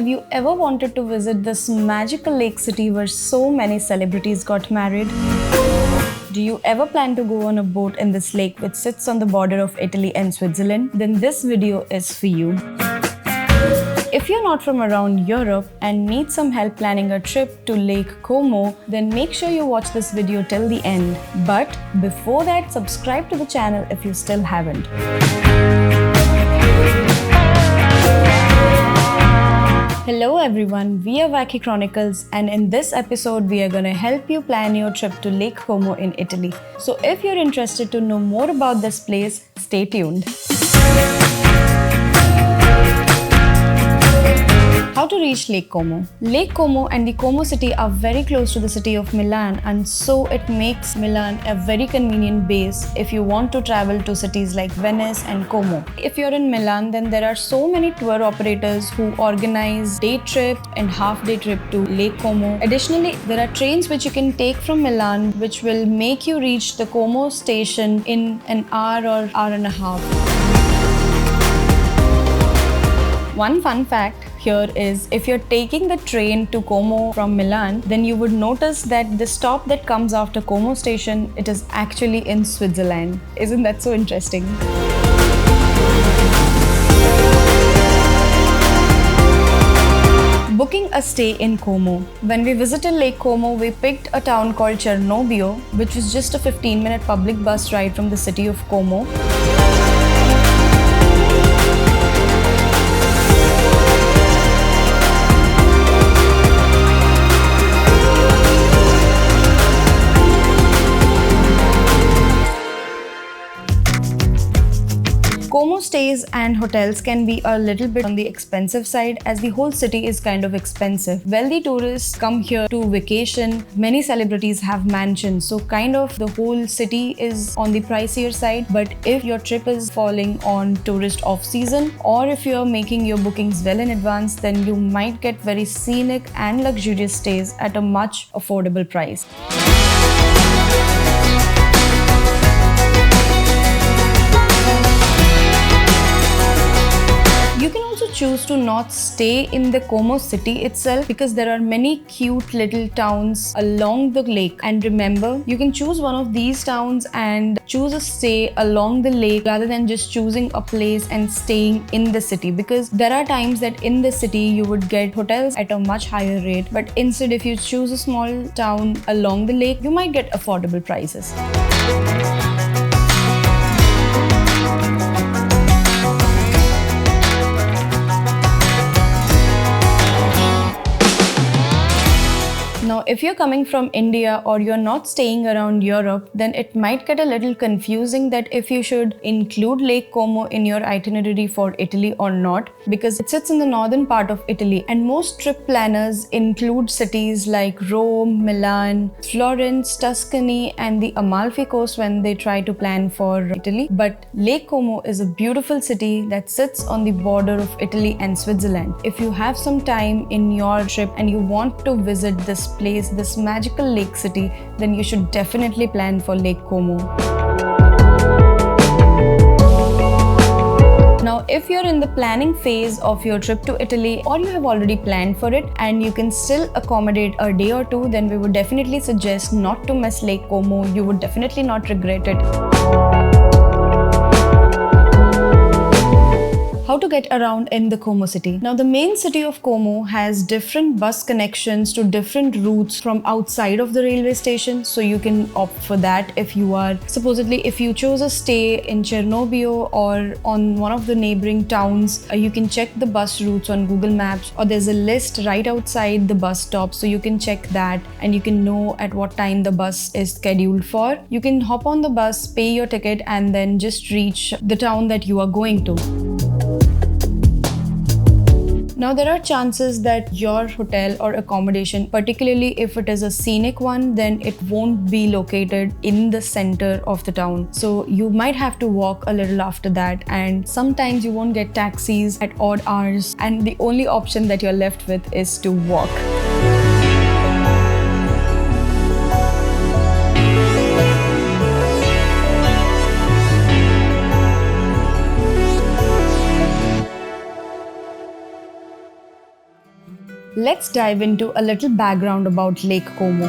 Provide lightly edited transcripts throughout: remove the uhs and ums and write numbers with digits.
Have you ever wanted to visit this magical lake city where so many celebrities got married? Do you ever plan to go on a boat in this lake which sits on the border of Italy and Switzerland? Then this video is for you. If you're not from around Europe and need some help planning a trip to Lake Como, then make sure you watch this video till the end. But before that, subscribe to the channel if you still haven't. Hello everyone, we are Wacky Chronicles, and in this episode we are gonna help you plan your trip to Lake Como in Italy. So if you're interested to know more about this place, stay tuned. How to reach Lake Como? Lake Como and the Como city are very close to the city of Milan, and so it makes Milan a very convenient base if you want to travel to cities like Venice and Como. If you're in Milan, then there are so many tour operators who organize day trip and half-day trip to Lake Como. Additionally, there are trains which you can take from Milan which will make you reach the Como station in an hour or hour and a half. One fun fact here is, if you're taking the train to Como from Milan, then you would notice that the stop that comes after Como station, it is actually in Switzerland. Isn't that so interesting? Booking a stay in Como. When we visited Lake Como, we picked a town called Cernobbio, which is just a 15-minute public bus ride from the city of Como. Como stays and hotels can be a little bit on the expensive side, as the whole city is kind of expensive. Wealthy tourists come here to vacation. Many celebrities have mansions, so kind of the whole city is on the pricier side. But if your trip is falling on tourist off-season, or if you're making your bookings well in advance, then you might get very scenic and luxurious stays at a much affordable price. You can also choose to not stay in the Como city itself, because there are many cute little towns along the lake. And remember, you can choose one of these towns and choose a stay along the lake rather than just choosing a place and staying in the city, because there are times that in the city you would get hotels at a much higher rate, but instead if you choose a small town along the lake, you might get affordable prices. Now, if you're coming from India or you're not staying around Europe, then it might get a little confusing that if you should include Lake Como in your itinerary for Italy or not, because it sits in the northern part of Italy, and most trip planners include cities like Rome, Milan, Florence, Tuscany, and the Amalfi Coast when they try to plan for Italy. But Lake Como is a beautiful city that sits on the border of Italy and Switzerland. If you have some time in your trip and you want to visit this place, this magical lake city, then you should definitely plan for Lake Como. Now, if you're in the planning phase of your trip to Italy, or you have already planned for it and you can still accommodate a day or two, then we would definitely suggest not to miss Lake Como. You would definitely not regret it. How to get around in the Como city. Now, the main city of Como has different bus connections to different routes from outside of the railway station, so you can opt for that if you are, supposedly, if you chose a stay in Cernobbio or on one of the neighboring towns, you can check the bus routes on Google Maps, or there's a list right outside the bus stop, so you can check that and you can know at what time the bus is scheduled for. You can hop on the bus, pay your ticket, and then just reach the town that you are going to. Now, there are chances that your hotel or accommodation, particularly if it is a scenic one, then it won't be located in the center of the town. So you might have to walk a little after that, and sometimes you won't get taxis at odd hours, and the only option that you're left with is to walk. Let's dive into a little background about Lake Como.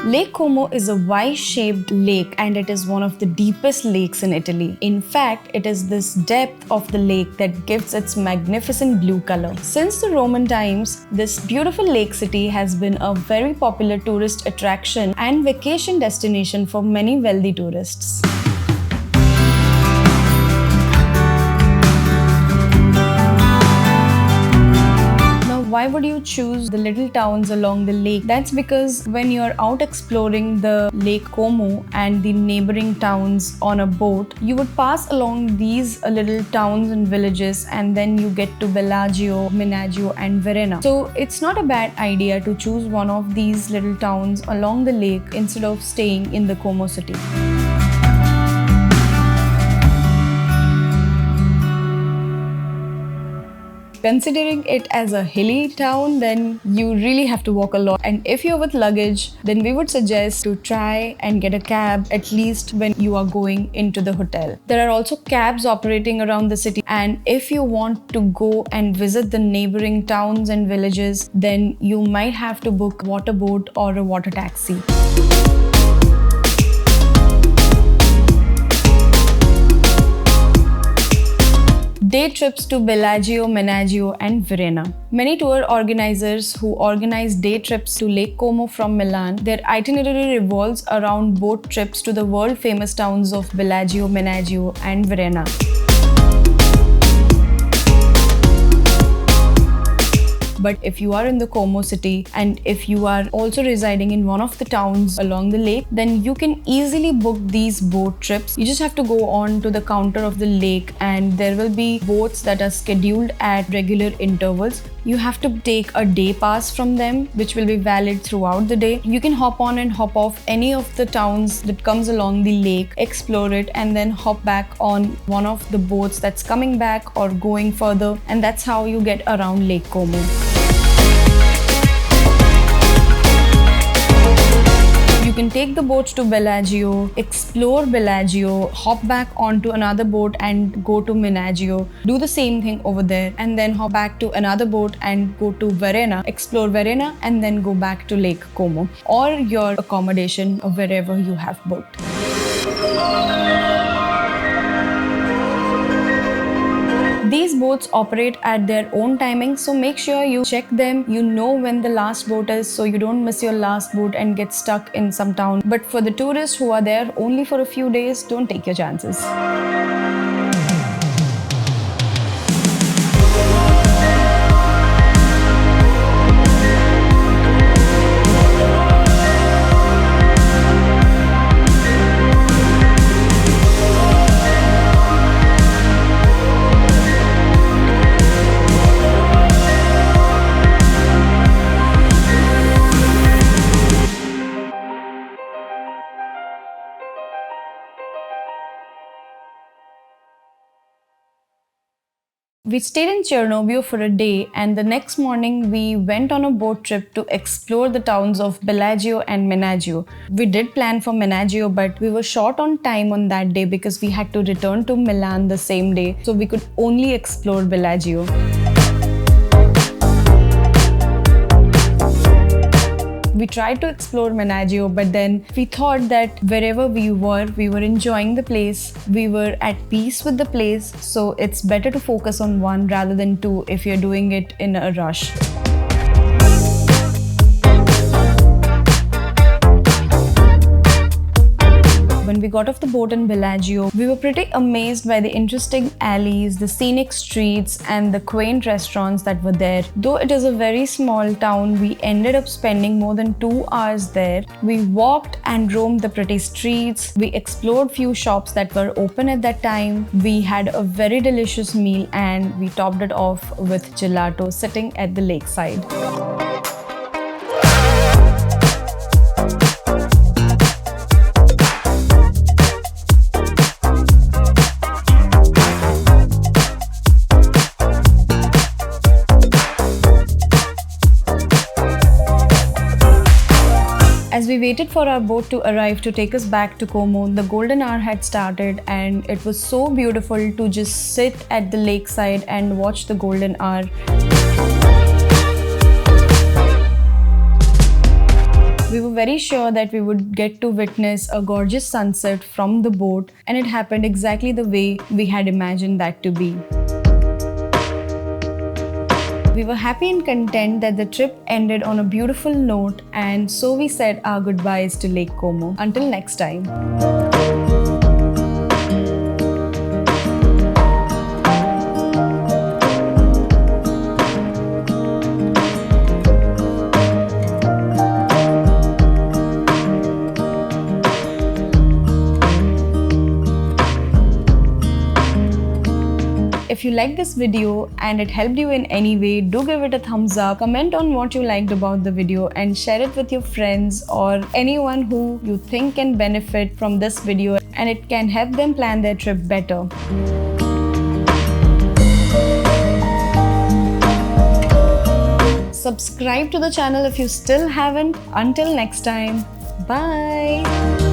Lake Como is a Y-shaped lake and it is one of the deepest lakes in Italy. In fact, it is this depth of the lake that gives its magnificent blue color. Since the Roman times, this beautiful lake city has been a very popular tourist attraction and vacation destination for many wealthy tourists. Why would you choose the little towns along the lake? That's because when you're out exploring the Lake Como and the neighboring towns on a boat, you would pass along these little towns and villages and then you get to Bellagio, Menaggio and Verona. So it's not a bad idea to choose one of these little towns along the lake instead of staying in the Como city. Considering it as a hilly town, then you really have to walk a lot. And if you're with luggage, then we would suggest to try and get a cab at least when you are going into the hotel. There are also cabs operating around the city. And if you want to go and visit the neighboring towns and villages, then you might have to book a water boat or a water taxi. Day trips to Bellagio, Menaggio and Verona. Many tour organizers who organize day trips to Lake Como from Milan, their itinerary revolves around boat trips to the world-famous towns of Bellagio, Menaggio and Verona. But if you are in the Como city and if you are also residing in one of the towns along the lake, then you can easily book these boat trips. You just have to go on to the counter of the lake and there will be boats that are scheduled at regular intervals. You have to take a day pass from them, which will be valid throughout the day. You can hop on and hop off any of the towns that comes along the lake, explore it and then hop back on one of the boats that's coming back or going further, and that's how you get around Lake Como. You can take the boat to Bellagio, explore Bellagio, hop back onto another boat and go to Menaggio, do the same thing over there and then hop back to another boat and go to Verona, explore Verona and then go back to Lake Como or your accommodation or wherever you have booked. These boats operate at their own timing, so make sure you check them. You know when the last boat is, so you don't miss your last boat and get stuck in some town. But for the tourists who are there only for a few days, don't take your chances. We stayed in Chernobyl for a day and the next morning we went on a boat trip to explore the towns of Bellagio and Menaggio. We did plan for Menaggio, but we were short on time on that day because we had to return to Milan the same day, so we could only explore Bellagio. We tried to explore Menaggio, but then we thought that wherever we were enjoying the place, we were at peace with the place, so it's better to focus on one rather than two if you're doing it in a rush. When we got off the boat in Bellagio, we were pretty amazed by the interesting alleys, the scenic streets and the quaint restaurants that were there. Though it is a very small town, we ended up spending more than 2 hours there. We walked and roamed the pretty streets. We explored few shops that were open at that time. We had a very delicious meal and we topped it off with gelato sitting at the lakeside. As we waited for our boat to arrive to take us back to Como, the golden hour had started and it was so beautiful to just sit at the lakeside and watch the golden hour. We were very sure that we would get to witness a gorgeous sunset from the boat, and it happened exactly the way we had imagined that to be. We were happy and content that the trip ended on a beautiful note, and so we said our goodbyes to Lake Como. Until next time. If you liked this video and it helped you in any way, do give it a thumbs up, comment on what you liked about the video and share it with your friends or anyone who you think can benefit from this video and it can help them plan their trip better. Subscribe to the channel if you still haven't. Until next time, bye!